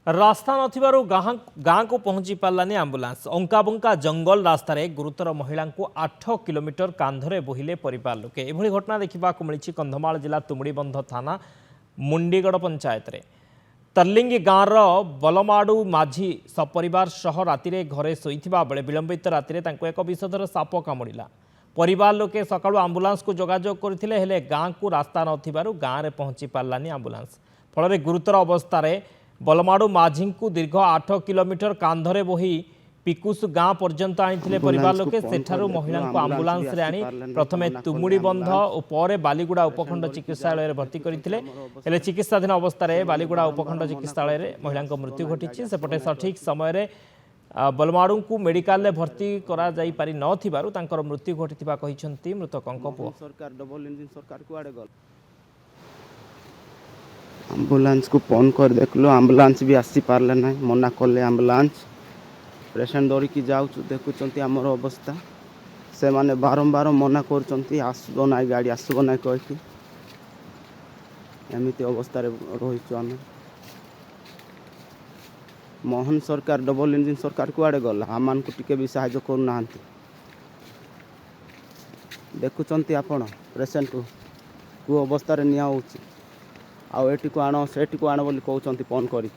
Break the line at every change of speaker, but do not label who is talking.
रास्ता नथिबारु गाँ को पहुंची पार्लानी आंबुलांस। अंकाबंका जंगल रास्तार गुरुतर महिला को 8 किलोमीटर कांधरे बोहिले परिवार लोके। एभली घटना देखा मिली कंधमाल जिला तुमुड़ीबंध थाना मुंडीगड़ पंचायत रे। तर्लिंगी गाँवर बलमाड़ू माझी सपरिवार सह राति घरे शोइथिबा बेले विलंबित राति एक विषधर साप कामुड़िला। परिवार लोके सकाळु आंबुलांस को जोगाजोग करथिले हेले गाँ को रास्ता नथिबारु गाँ रे पहुंची पार्लानी आंबुलांस। फल गुरुतर अवस्था बलमाड़ू माझी को दीर्घ 8 किलोमीटर कांधरे बोही पिकुस गाँ पर्यंत आनी परिवार लोके। सेठारु महिला को आंबुलांस रे आनी प्रथमे तुमुड़ीबंध और पर बालीगुड़ा उपखंड चिकित्सालय भर्ती करथिले। हेले चिकित्साधीन अवस्था बालीगुड़ा उपखंड चिकित्सालय महिला मृत्यु घटी। सेपटे सठिक समय बलमाड़ू को मेडिकल भर्ती करा जाई पारि नथिबारु तांकर मृत्यु घटिथिबा कहिसंती मृतकंक पुओ।
सरकार डबल इंजिन सरकार कुआडे गल एम्बुलेंस को फोन कर देखलो एम्बुलेंस भी आसी पारले ना मना कले एम्बुलेंस पेशेंट धरिकी जाऊँ देखुंत आमर अवस्था से माने बारंबार मना कर आसब ना गाड़ी आसब ना कहीकि एमती अवस्था रहीचु आम। मोहन सरकार डबल इंजिन सरकार कुआडे गला आम को टिके भी साहाय्य करना देखुंत आपण पेशेंट को अवस्था निया आउ एटी को आण से आण बोली कहते फोन करी।